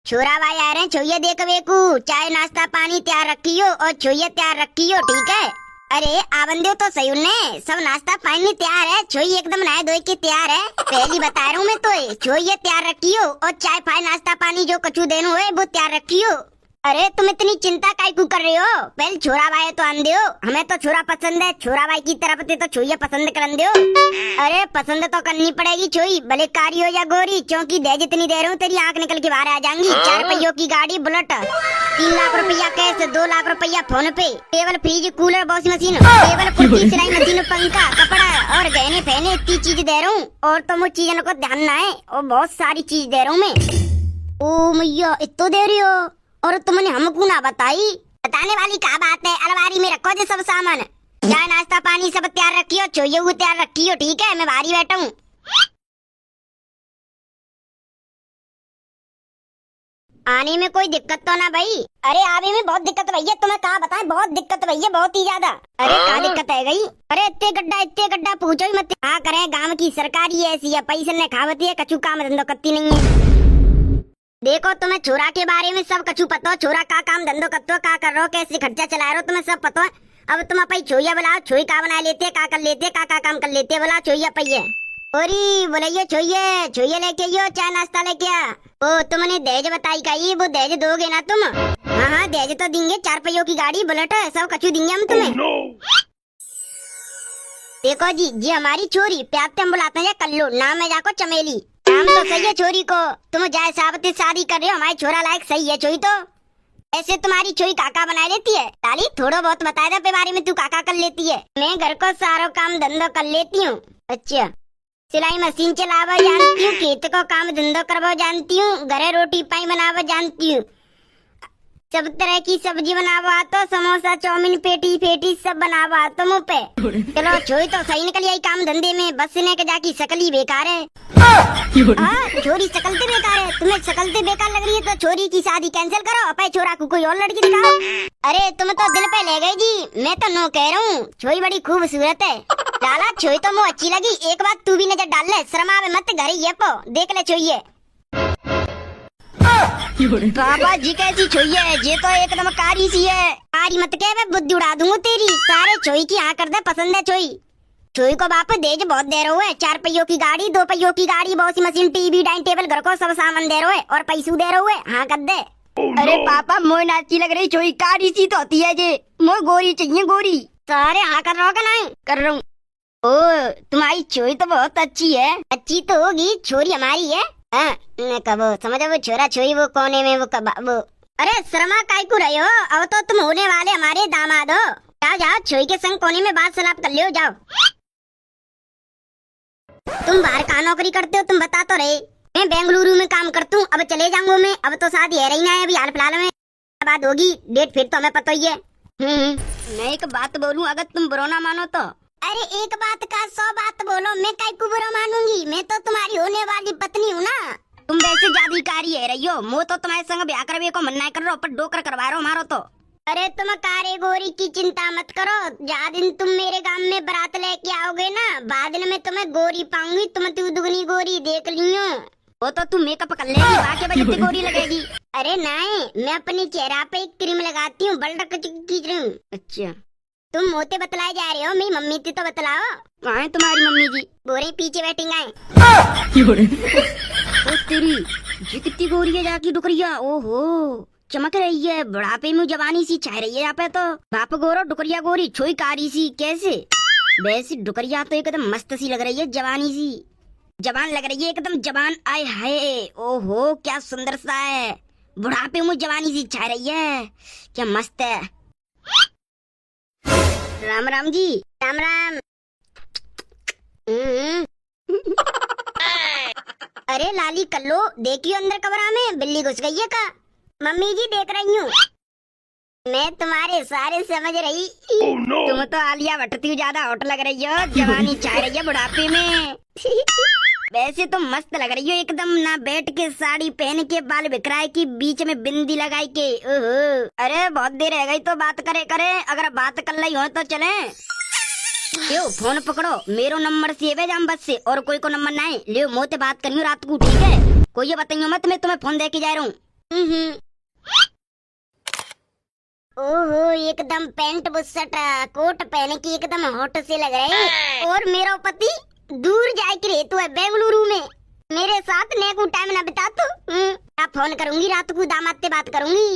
छोरा भाई आ रहे हैं, छोइए देख बेकू, चाय नाश्ता पानी तैयार रखियो और छोइए तैयार रखियो, ठीक है। अरे आबंदे तो सही उन्ने, सब नाश्ता पानी तैयार है, छोई एकदम नहाए धोए के तैयार है। पहली बता रहा हूँ मैं तो, छोइए तैयार रखियो और चाय पानी नाश्ता पानी जो कछु देनो है वो तैयार रखियो। अरे तुम इतनी चिंता काहे क्यों कर रहे हो? पहले छोरा भाई तो आंदे हो, हमें तो छोरा पसंद है, छोरा भाई की तरफ से तो छोइया पसंद कर दे हो। अरे पसंद तो करनी पड़ेगी छोई, भले कारी हो या गोरी, क्योंकि दे जितनी दे रहा हूँ तेरी आंख निकल के बाहर आ जाएंगी। 4 पहियों की गाड़ी बुलेट, 3 लाख रुपया कैश, 2 लाख रुपया फोन पे, table fridge cooler washing machine, table कुर्सी सिलाई मशीन पंखा कपड़ा और गहने पहने, इतनी चीज दे रहा हूँ। और तो मुझ चीजों को ध्यान ना है, और बहुत सारी चीज दे रहा हूँ मैं। ओ मैया इतो दे रही हो, और तुमने हमको ना बताई? बताने वाली क्या बात है, अलमारी में रखो जो सब सामान, चाय नाश्ता पानी सब तैयार रखियो, छोइए वो तैयार रखियो, ठीक है। मैं बाहर ही बैठा हूँ। आने में कोई दिक्कत तो ना भाई? अरे आने में बहुत दिक्कत भैया, तुम्हें कहा बताएं, बहुत दिक्कत भैया, बहुत ही ज्यादा। अरे क्या दिक्कत है गई? अरे इतने गड्ढा पूछो ही मत। हाँ करें, गांव की सरकारी ऐसी है, पैसे ने खावती है, कछु काम धंधो करती नहीं है। देखो तुम्हें छोरा के बारे में सब कछु पता हो, छोरा का काम धंधो करते हो, का कर रहे हो, कैसे खर्चा चला रहे हो, तुम्हें सब पता है। अब तुम अपन छोइया बुलाओ, छोई का बना लेते, का कर लेते, का काम कर लेते, बोला छोइया पहिए। ओरी बोलिए छोइए, छोइए लेके आइयो, चाय नाश्ता लेके आ। ओ तुमने दहेज बताई का, वो दहेज दोगे ना तुम? हाँ हाँ दहेज तो देंगे, 4 पहियों की गाड़ी बुलेट सब कछु देंगे हम तुम्हें। देखो जी, ये हमारी छोरी, प्यार से हम बुलाते हैं कल्लू, नाम है जाको चमेली। नाम तो सही है छोरी को, तुम जाए साहब से शादी कर रहे हो, हमारी छोरा लायक सही है छोई तो। ऐसे तुम्हारी छोई काका बना लेती है? ताली थोड़ा बहुत बताया था बारे में, तू काका कर लेती है। मैं घर को सारा काम धंधा कर लेती हूँ। अच्छा, सिलाई मशीन चलावा जानती हूँ, खेत को काम धंधा करवा जानती हूँ, घरे रोटी पाई बनावा जानती हूँ, सब तरह की सब्जी बनावा तो, समोसा चाउमीन पेटी फेटी सब बनावा तो मुँह पे। चलो छोरी तो सही निकली आई काम धंधे में, बस ने के जाकी शकल ही बेकार है। छोरी शकल से बेकार है? तुम्हें शकल से बेकार लग रही है तो छोरी की शादी कैंसिल करो, अपने छोरा को कोई और लड़की दिखाओ। अरे तुम तो दिल पे ले गई जी, मैं तो नो कह रहा हूँ, छोरी बड़ी खूबसूरत है। लाला छोरी तो मुझे अच्छी लगी, एक बार तू भी नजर डाल ले, शर्मा में मत, घर ये पो देख ले छोइए। पापा जी कैसी छोई है? ये तो एकदम कारी सी है। कारी मत कह, मैं बुद्धि उड़ा दूंगा तेरी। सारे छोई की हाँ कर दे, पसंद है छोई। छोई को बाप देज बहुत दे रहे है, 4 पहियों की गाड़ी, 2 पहियों की गाड़ी, washing machine TV dining table, घर को सब सामान दे रहे है, और पैसू दे रहे है, हाँ कर दे। अरे पापा मोह ना अच्छी लग रही छोई, कारी सी तो होती है जे, मोह गोरी चाहिए गोरी। सारे हाँ कर रहा हो नहीं? कर रहा हूँ। ओ तुम्हारी छोई तो बहुत अच्छी है। अच्छी तो होगी, छोरी हमारी है। हाँ कब समझो, वो छोरा छोई वो कोने में वो कब वो। अरे शर्मा काय को रहे हो, अब तो तुम होने वाले हमारे दामाद हो। जाओ जाओ छोई के संग कोने में बात सलाप कर लियो, जाओ। तुम बाहर कहाँ नौकरी करते हो, तुम बता तो रहे। मैं बेंगलुरु में काम करता हूँ, अब चले जाऊंगा मैं, अब तो शादी है रही ना है अभी हाल फिलहाल में, बात होगी डेट फिर तो हमें पता ही है। मैं एक बात बोलूँ, अगर तुम बुरा ना मानो तो। अरे एक बात का 100 बात बोलो, मैं काय को बुरा मानूंगी, मैं तो तुम्हारी होने वाली पत्नी हूँ ना। तुम वैसे जादूकारी है रही हो, मैं तो तुम्हारे संग ब्याह करवे को मना कर रहा हूँ, पर डोकर करवा रहा हूँ मारो तो। अरे तुम कारे गोरी की चिंता मत करो, जा दिन तुम मेरे गांव में बारात लेके आओगे ना, बाद में तुम्हें गोरी पाऊंगी, तुम तू दुगनी गोरी देख लियो। वो तो तुम मेकअप कर लेगी, बाकी बजे गोरी लगेगी। अरे नहीं, मैं अपने चेहरा पे एक क्रीम लगाती हूँ, बल्डक की क्रीम। अच्छा तुम मोते बतलाए जा रहे हो, मेरी मम्मी थी तो बतलाओ। कहाँ है तुम्हारी मम्मी जी? बोरे पीछे बैठेंगे। तेरी ये कितनी गोरी है जाकी डुकरिया, ओहो चमक रही है, बुढ़ापे में जवानी सी छा रही है यहाँ पे तो। बाप गोरो डुकरिया गोरी, छोई कारी सी, कैसे? वैसे डुकरिया तो एकदम मस्त सी लग रही है, जवानी सी, जवान लग रही है एकदम जवान। आय हाय ओहो क्या सुंदर सा है, बुढ़ापे में जवानी सी छा रही है, क्या मस्त है। राम राम जी, राम राम। अरे लाली कल्लो, देखियो अंदर कमरा में बिल्ली घुस गई है का? मम्मी जी देख रही हूँ, मैं तुम्हारे सारे समझ रही। तुम तो आलिया भट्ट ज्यादा हॉट लग रही हो, जवानी चाह रही है बुढ़ापे में। वैसे तो मस्त लग रही हो एकदम, ना बैठ के साड़ी पहन के, बाल बिखराए की, बीच में बिंदी लगाई के। ओहो अरे बहुत देर रह गई तो बात करे, अगर बात कर रही हो तो चले। लियो फोन पकड़ो, मेरो नंबर सेव है जाम बस से, और कोई को नंबर नहीं लियो, मोते बात करनी रात को, ठीक है? कोई ये बताइयो मत, मैं तुम्हें फोन दे के जा रहा हूँ। ओहो, एकदम पैंट बुशर्ट कोट पहने की एकदम हॉट से लग रहे। और मेरा पति दूर जाए के रहे तो है बेंगलुरु में, मेरे साथ ने को टाइम ना बिता तो आप फोन करूंगी रात को, दामाद से बात करूंगी।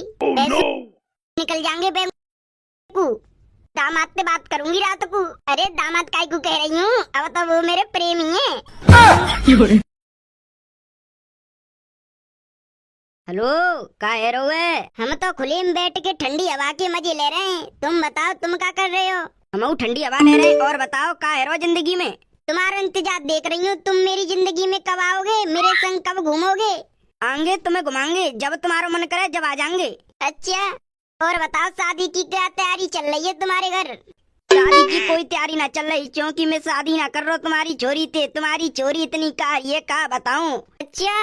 निकल जाएंगे बेंगलुरु, दामाद से बात करूंगी रात को। अरे दामाद काय को कह रही हूँ, अब तो वो मेरे प्रेमी है। हेलो, का है रोवे? हम तो खुले में बैठ के ठंडी हवा के मजे ले रहे हैं। तुम बताओ तुम क्या कर रहे हो? हम ठंडी हवा ले रहे हैं। और बताओ का है रो जिंदगी में? तुम्हारा इंतजार देख रही हूँ। तुम मेरी जिंदगी में कब आओगे? मेरे संग कब घूमोगे? आएंगे, तुम्हें घुमाएंगे, जब तुम्हारा मन करे जब आ जाएंगे। अच्छा, और बताओ शादी की क्या तैयारी चल रही है तुम्हारे घर? शादी की कोई तैयारी ना चल रही, क्योंकि मैं शादी ना कर रहा हूँ तुम्हारी छोरी थे। तुम्हारी छोरी इतनी का ये का बताऊं? अच्छा,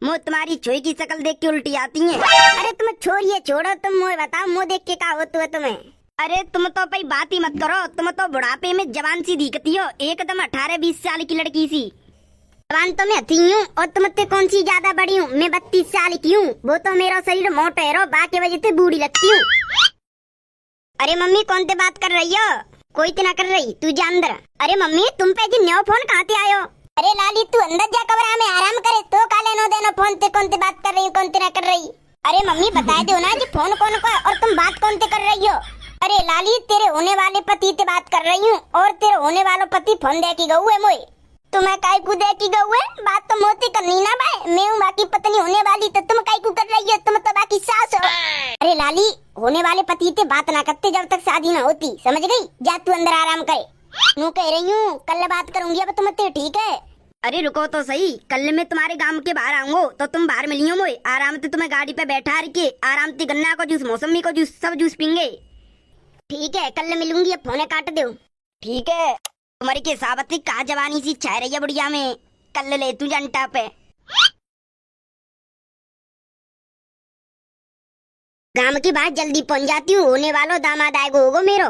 मुँह तुम्हारी छोरी की शक्ल देख के उल्टी आती है। अरे तुम छोड़िए, छोड़ो, तुम मुँह बताओ, मुँह देख के क्या होता है तुम्हें? अरे तुम तो भाई बात ही मत करो, तुम तो बुढ़ापे में जवान सी दिखती हो, एकदम 18-20 साल की लड़की सी। जवान तो मैं हती हूँ, और तुमसे कौन सी ज्यादा बड़ी हूँ? मैं 32 साल की हूँ। वो तो मेरा शरीर मोटा है, बाकी वजह से बूढ़ी लगती हूँ। अरे मम्मी कौन से बात कर रही हो? कोई तो ना कर रही, तू जा अंदर। अरे मम्मी तुम पे जी न्यो फोन कहाँ से आयो? अरे लाली तू अंदर जा, कमरा में आराम करे तो काले नो देनो फोन ते कौन ते बात कर रही हो, कौन ते ना कर रही? अरे मम्मी बता दो ना जी फोन कौन का, और तुम बात कौन ते कर रही हो? अरे लाली तेरे होने वाले पति ते बात कर रही हूँ, और तेरे होने वाला पति फोन दे की गऊ है मोए। तुम्हें काय को दे की गऊ है? बात तो मोती करनी ना भाई, मैं हूँ बाकी पत्नी होने वाली, तो तुम काय को कर रही हो? तुम तो बाकी सास हो। अरे लाली होने वाले पति ते बात ना करते जब तक शादी ना होती, समझ गई? जा तू अंदर आराम करे। मैं कह रही हूँ कल बात करूंगी अब तुमसे, ठीक है? अरे रुको तो सही, कल मैं तुम्हारे गांव के बाहर आऊंगा तो तुम बाहर मिलियो मोए। आराम से तुम्हें गाड़ी पे बैठा के आराम से गन्ना को जूस, मौसमी को जूस, सब जूस पीएंगे। ठीक है, कल मिलूंगी। अब फोन काट दो। ठीक है, तुम्हारी के साबती कहा जवानी सी छाय रही है बुढ़िया में, कल ले तू जनता पे। गांव की बात जल्दी पहुंच जाती हूँ, होने वालो दामाद आएगो होगो मेरो।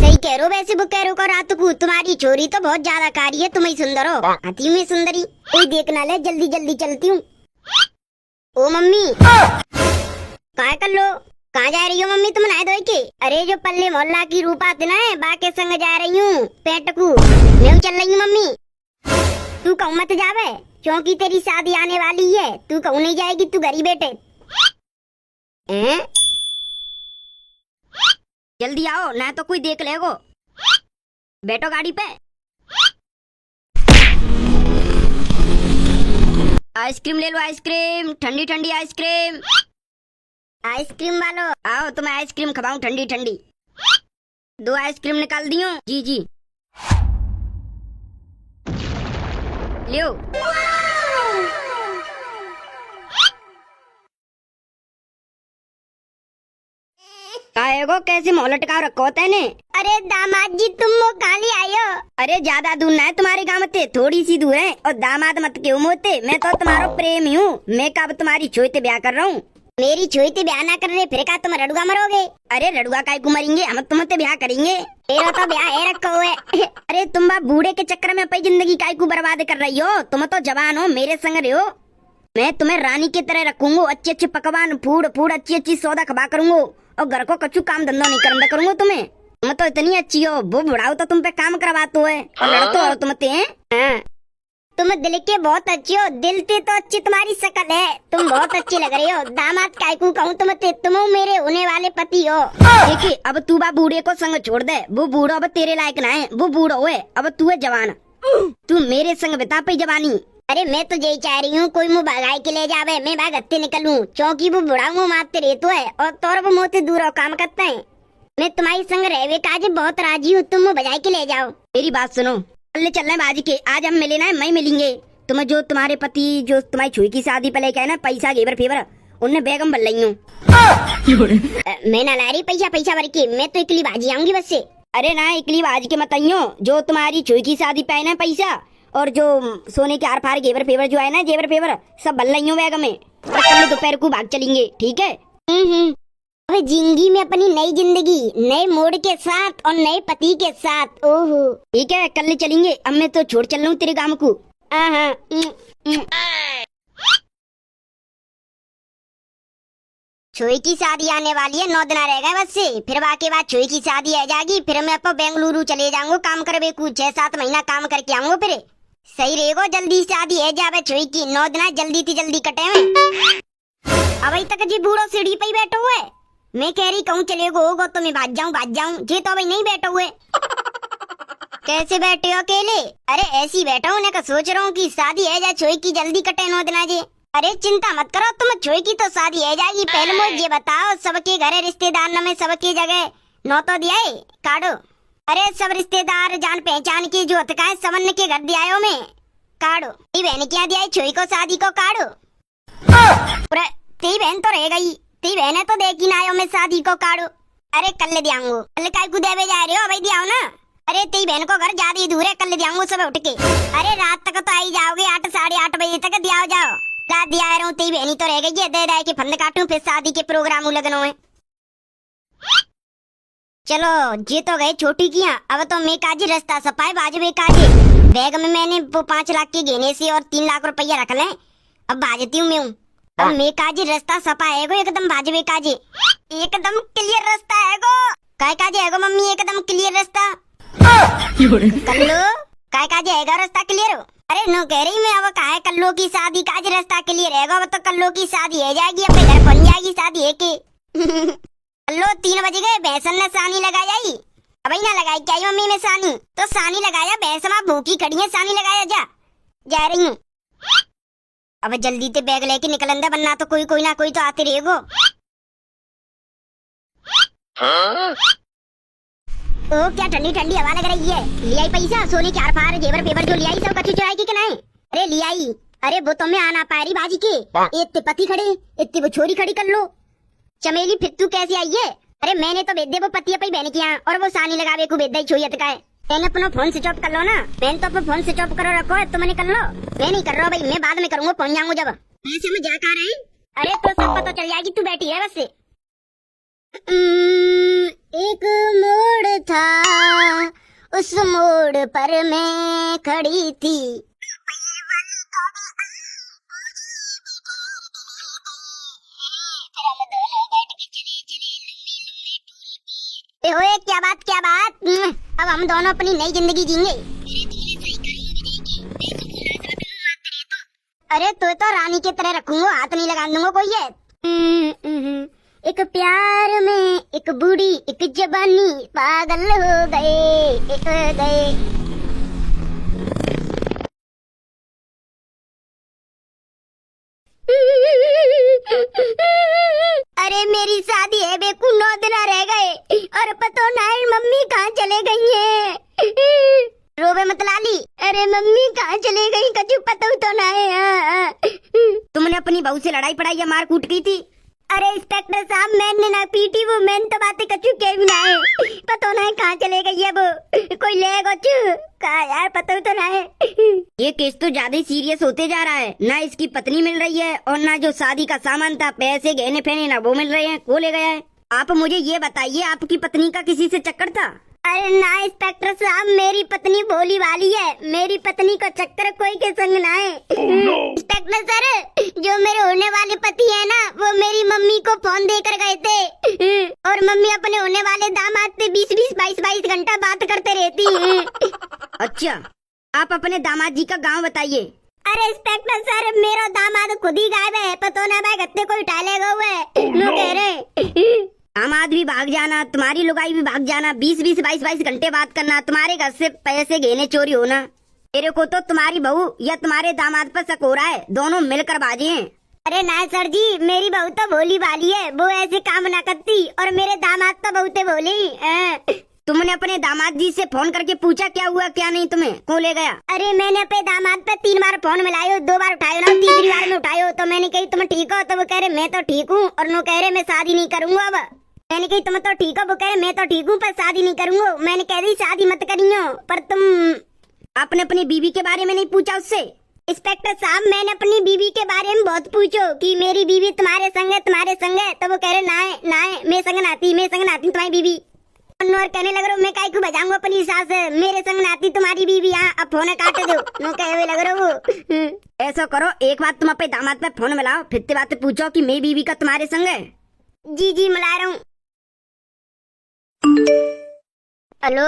सही कह रो, वैसे वो कह रो को रात को तुम्हारी छोरी तो बहुत ज्यादा कारी है, तुम ही सुंदर हो। आती हूँ मैं सुंदरी, कोई देखना ले, जल्दी जल्दी चलती हूँ। ओ मम्मी क्या कर लो? कहाँ जा रही हो मम्मी तुम नहाए धोए के? अरे जो पल्ले मोहल्ला की रूपा थे ना, बाके संग जा रही हूँ पेट को। मैं चल रही हूँ मम्मी। तू कहूँ मत जावे, क्योंकि तेरी शादी आने वाली है। तू कहूँ नहीं जाएगी, तू घर ही बैठे। जल्दी आओ ना तो कोई देख लेगो। बैठो गाड़ी पे। आइसक्रीम ले लो, आइसक्रीम, ठंडी ठंडी आइसक्रीम। आइसक्रीम वालो आओ, तुम्हें आइसक्रीम खवाऊं ठंडी ठंडी। 2 आइसक्रीम निकाल दी हूँ। जी जी लियो। काहेगो कैसे मोहलट का रखो तेने? अरे दामाद जी तुम वो काली आयो? अरे ज्यादा दूर ना है तुम्हारे गांव से, थोड़ी सी दूर है। और दामाद मत क्यों मोते, मैं तो तुम्हारा प्रेमी हूँ। मैं कब तुम्हारी छोई ते ब्याह कर रहा हूँ। मेरी छोई ते ब्याह ना कर रहे फिर का तुम रड़ुआ मरोगे? अरे रड़ुआ काय को मरेंगे, हम तुमसे ब्याह करेंगे। तेरा तो ब्याह है रखो है। अरे तुम बूढ़े के चक्कर में अपनी जिंदगी काय को बर्बाद कर रही हो? तुम तो जवान हो, मेरे संग रहे हो। मैं तुम्हें रानी की तरह रखूंगा, अच्छे अच्छे पकवान फूड फूड अच्छी अच्छी सौदा खबा करूंगा, और घर को कछु काम धंधा नहीं करना करूंगा तुम्हें। तुम तो इतनी अच्छी हो, वो बुढ़ाओ तो तुम पे काम करवाते हो और लड़ते हो तुमते हैं। तुम दिल के बहुत अच्छी हो, दिल से तो अच्छी तुम्हारी शक्ल है, तुम बहुत अच्छी लग रही हो। दामाद काय को कहूँ तुमते, तुम मेरे होने वाले पति हो। देखिए अब तू बा बूढ़े को संग छोड़ दे, वो बूढ़ा अब तेरे लायक ना है, वो बूढ़ा हुए अब तू है जवान। तू मेरे संग बिता पाई जवानी। अरे मैं तो यही चाह रही हूँ कोई मुँह भगाई के ले जावे, मैं भाग हत्ते निकलूं, क्योंकि वो बुढ़ा मुँह मारते रहते है और तोर वो मोते दूर काम करते हैं। मैं तुम्हारी संग रहवे काज बहुत राजी हूँ, तुम मुँह बजाई के ले जाओ। मेरी बात सुनो, कल चलना है बाजी के, आज हम मिले ना, मैं मिलेंगे। तुम्हें जो तुम्हारे पति जो तुम्हारी छुई की शादी पे लेके आए ना पैसा घेवर फेवर, उन्हें बेगम बन रही हूँ। मैं ना ला रही पैसा पैसा भर के, मैं तो इकली बाजी आऊंगी बस से। अरे ना इकली बाजी के मत आइयो, जो तुम्हारी छुई की शादी पे आए ना पैसा, और जो सोने के आर फार घेवर फेवर जो है ना, जेवर फेवर सब बन रही हूँ बैग में। कल दोपहर को भाग चलेंगे, ठीक है? अबे जिंदगी में अपनी नई जिंदगी नए मोड़ के साथ और नए पति के साथ। ओहो ठीक है, कल चलेंगे। अब मैं तो छोड़ चल रहा हूँ तेरे गांव को। छोई की शादी आने वाली है, 9 दिन रह गए बस से, फिर बाकी बाद छोई की शादी आ जाएगी, फिर मैं अपन बेंगलुरु चले जाऊंगा काम करवे, कुछ 6-7 महीना काम करके आऊंगा फिर। सही रहेगो, जल्दी शादी है जावे छोई की, 9 दिन जल्दी थी जल्दी कटे में। अभी तक जी बूढ़ो सीढ़ी पे ही बैठो हुए, मैं कह रही कहूँ चले होगो तो मैं भाग जाऊं जी, तो अभी नहीं बैठो हुए। कैसे बैठे हो अकेले? अरे ऐसी ही बैठा हूँ, ने का सोच रहा हूँ कि शादी है जाए छोई की जल्दी कटे 9 दिन जी। अरे चिंता मत करो तुम, छोई की तो शादी है जाएगी। पहले मुझे ये बताओ, सबके घर रिश्तेदार न में सबकी जगह नौ तो दिया है काटो। अरे सब रिश्तेदार जान पहचान के जो हतका है समन के घर दिया है में काटो। तेरी बहन क्या दिया है छोई को शादी को काटो। तेरी बहन तो रह गई, तेरी बहन है तो देखी ना आयो मैं शादी को काटो। अरे कल दियांगो, कल काय को देवे जा रहे हो भाई दियाओ ना। अरे तेरी बहन को घर ज्यादा दूर है, कल दियांगो सब उठ के। अरे रात तक तो आई जाओगे, 8 साढ़े 8 बजे तक दिया जाओ। रात दिया रहा हूँ, तेरी बहनी तो रह गई है, दे के फंड काटूं फिर शादी के प्रोग्राम लगनो है। चलो ये तो गए छोटी किया, अब तो मैं काजी रास्ता सफाई बाजबे काजे। बैग में मैंने वो 5 लाख के गहने से और 3 लाख रुपया रख ले, अब बाजती हूँ मैं हूँ। अब मैं काजी रास्ता सफा है गो, एकदम बाजबे काजे, एकदम क्लियर रास्ता है गो। काय काजे है गो मम्मी, एकदम क्लियर रास्ता। कल्लो काय काजे है गो रास्ता क्लियर हो? अरे नो कह रही मैं, अब कहा कल्लो की शादी काज रास्ता क्लियर है गो, अब तो कल्लो की शादी है जाएगी, अपने घर बन जाएगी शादी है के। कल्लो 3 बजे गए, भैंसन ने सानी लगाई आई, अभी ना लगाई क्या मम्मी में सानी, तो सानी लगाया, भैंस माँ भूखी खड़ी है, सानी लगाया जा रही हूँ। अब जल्दी से बैग लेके निकलन दे, वरना तो कोई ना कोई तो आते रहेगो। ओ क्या ठंडी ठंडी हवा लग रही है। लियाई पैसा सोने के आर-पार जेवर पेवर जो लियाई सब कछु चुराई की नहीं? अरे लियाई, अरे वो तो मैं आना पारी बाजी के, इतने पति खड़े, इतनी वो छोरी खड़ी कर लो। चमेली फिर तू कैसे आई है? अरे मैंने तो भेज दे वो पति अपनी बहन किया, और वो सानी लगावे को भेज दे छोई का है। मैंने अपना फोन स्विच ऑफ कर लो ना, मैंने तो अपना फोन स्विच ऑफ करो रखो है, तो मैंने कर लो। मैं नहीं कर रहा भाई, मैं बाद में करूंगा, पहुंच जाऊंगा जब। ऐसे में जा कर रहे? अरे तो सब पता चल जाएगी, तू बैठी है बस से। एक मोड़ था, उस मोड़ पर मैं खड़ी थी। ओए क्या बात, अब हम दोनों अपनी नई जिंदगी जीएंगे। अरे तो रानी की तरह रखूंगा, हाथ नहीं लगा दूंगा कोई है। एक प्यार में एक बूढ़ी एक जवानी पागल हो गए। अरे मेरी शादी है बेकू, 9 दिन रह गए और पता नहीं मम्मी कहाँ चले गई है। रोवे मत लाली, अरे मम्मी कहाँ चले गई कछु पता तो नहीं। तुमने अपनी बहू से लड़ाई पड़ाई या मार कूट की थी? अरे इंस्पेक्टर साहब मैंने ना पीटी, वो मैंने तो बातें कछु के भी ना है, पता नहीं कहाँ चले गई है वो, कोई ले कछु कहा यार पता तो ना है। ये केस तो ज्यादा ही सीरियस होते जा रहा है, ना इसकी पत्नी मिल रही है और ना जो शादी का सामान था, पैसे गहने फहने ना वो मिल रहे हैं, को ले गया है। आप मुझे ये बताइए, आपकी पत्नी का किसी से चक्कर था? अरे ना इंस्पेक्टर साहब, मेरी पत्नी भोली वाली है, मेरी पत्नी को चक्कर कोई के संग ना है। इंस्पेक्टर सर, जो मेरे होने वाले पति है ना, वो मेरी मम्मी को फोन देकर गए थे और मम्मी अपने होने वाले दामाद से 20-20, 22-22 घंटा बात करते रहती है। अच्छा, आप अपने दामाद जी का गाँव बताइए। अरे इंस्पेक्टर सर, मेरा दामाद खुद ही गायब है, पता ना भाई गत्ते को उठा ले गए नो कह रहे। दामाद भी भाग जाना, तुम्हारी लुगाई भी भाग जाना, 20-20, 22-22 घंटे बात करना, तुम्हारे घर से पैसे गहने चोरी होना। मेरे को तो तुम्हारी बहू या तुम्हारे दामाद पर शक हो रहा है, दोनों मिलकर बाजे हैं। अरे ना सर जी, मेरी बहू तो भोली वाली है, वो ऐसे काम ना करती, और मेरे दामाद तो बहुत भोली। तुमने अपने दामाद जी से फोन करके पूछा क्या हुआ क्या नहीं, तुम्हें कौन ले गया? अरे मैंने अपने दामाद पे 3 बार फोन मिलायो, 2 बार उठायो ना, तीसरी बार में उठायो तो मैंने कही तुम ठीक हो, तो वो कह रहे मैं तो ठीक हूँ, और नो कह रहे मैं शादी नहीं करूंगा। अब मैंने कही तुम तो ठीक हो, वो कह रहे मैं तो ठीक हूँ पर शादी नहीं करूंगा। मैंने कह दी शादी मत करियो, पर तुम आपने अपनी बीवी के बारे में नहीं पूछा उससे? इंस्पेक्टर साहब, मैंने अपनी बीवी के बारे में बहुत पूछो कि मेरी बीवी तुम्हारे संग है, तो वो कह रहे ना है मैं संग नाती तुम्हारी बीवी। और कहने लग रहा मैं काय को बजाऊंगा अपनी हिसाब से, मेरे संग नाती तुम्हारी बीवी। यहाँ अब फोन काट दो, नो कहे लग रहा वो। ऐसा करो, एक बात तुम अपने दामाद पे फोन मिलाओ, फिर बात पूछो कि मेरी बीवी का तुम्हारे संग है। जी मिला रहा हूँ। हेलो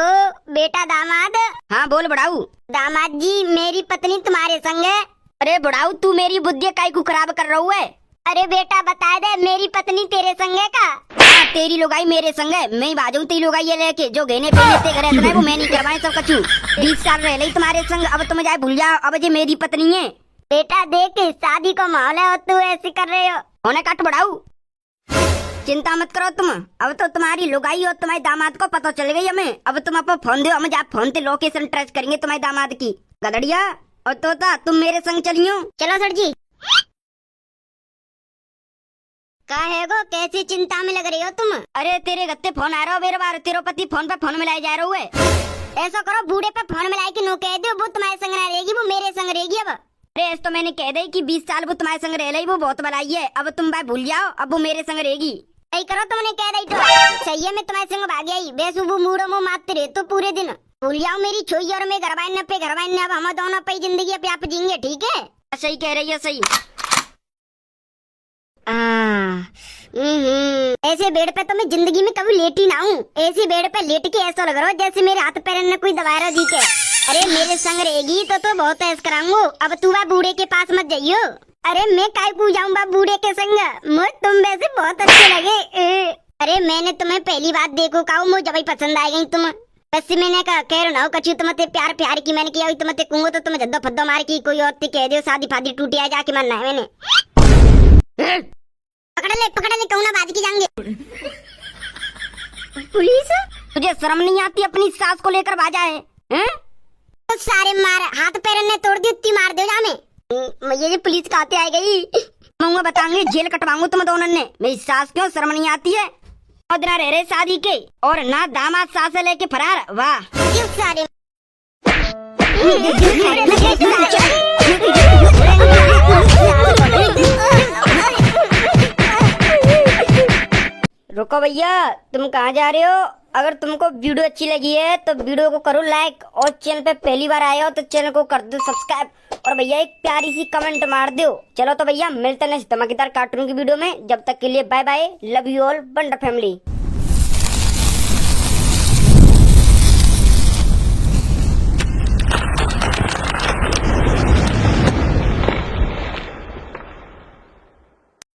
बेटा दामाद। हाँ बोल बुढ़ाऊ। दामाद जी मेरी पत्नी तुम्हारे संग है। अरे बुढ़ाऊ तू मेरी बुद्धि काई को खराब कर रहा है। अरे बेटा बता दे मेरी पत्नी तेरे संग है का? हाँ तेरी लुगाई मेरे संग है। मैं ही बाजू तेरी लुगाई ये लेके जो गहने पहने से घर है वो मैं नहीं करवाए सब कछु। 20 साल रह ली तुम्हारे संग, अब तुम जाए भूल जाओ, अब ये मेरी पत्नी है। बेटा देख शादी का माहौल है और तू ऐसे कर रहे हो। होने काट बुढ़ाऊ, चिंता मत करो तुम, अब तो तुम्हारी लुगाई और तुम्हारे दामाद को पता चल गई हमें। अब तुम आपको फोन दो, हम आप फोन से लोकेशन ट्रेस करेंगे तुम्हारे दामाद की। गदड़िया और तोता तुम मेरे संग चलियो। चलो सर जी। का है गो कैसी चिंता में लग रही हो तुम? अरे तेरे गत्ते फोन आ रहा हो मेरे बार, तेरे पति फोन पे फोन मिलाए जा रहा है। ऐसा करो बूढ़े पे फोन मिलाए कि नो कह दो वो तुम्हारे संग ना रहेगी, वो मेरे संग रहेगी। अब अरे तो मैंने कह दी कि 20 साल वो तुम्हारे संग रह रही, वो बहुत बलाई है। अब तुम भाई भूल जाओ, अब वो मेरे संग रहेगी। सही करो तुमने कह रही तो सही है, मैं तुम्हारे संग भाग आई। बेसु वो मूड़ो मुँह मारते रहे तो पूरे दिन भूल जाओ मेरी छोई और मैं घर बाइन अब हम दोनों पे जिंदगी अपने आप जिएंगे, ठीक है? सही कह रही है सही। ऐसे बेड पे तो मैं जिंदगी में कभी लेटी ना हूँ। ऐसे बेड पे लेट के ऐसा लग रहा है जैसे मेरे हाथ पैर ने कोई दबाया दी के। अरे मेरे संग रहेगी तो बहुत ऐस कराऊंगा। अब तू बा बूढ़े के पास मत जाइयो। अरे मैं काय को जाऊँ बा बूढ़े के संग, मुझे तुम वैसे बहुत अच्छे लगे। अरे मैंने तुम्हें पहली बात देखो काऊ मुझे जब पसंद आ गई तुम। वैसे मैंने कह रहा ना कछु तुम्हें प्यार प्यार की मैंने किया तुम्हें कहूंगा तो तुम्हें जद्दो फद्दो मार की कोई और कह दो शादी फादी टूटी आ जाके मरना है मैंने। पकड़ ले कहूँ ना बाज की जाएंगे। पुलिस तुझे शर्म नहीं आती अपनी सास को लेकर बाजा है? तो सारे मार हाथ पैर ने तोड़ दी उतनी मार दो जामे। ये पुलिस कहते आ गई मैं बताऊंगी जेल कटवाऊंगा तुम दोनों ने। मेरी सास क्यों शर्म नहीं आती है? और दिन रह रहे शादी के और ना दामाद सास लेके फरार। वाह सारे रुको भैया तुम कहाँ जा रहे हो? अगर तुमको वीडियो अच्छी लगी है तो वीडियो को करो लाइक और चैनल पे पहली बार आए हो तो चैनल को कर दो सब्सक्राइब और भैया एक प्यारी सी कमेंट मार दो। चलो तो भैया मिलते हैं नेक्स्ट धमाकेदार कार्टून की वीडियो में, जब तक के लिए bye bye, love you all, wonder family.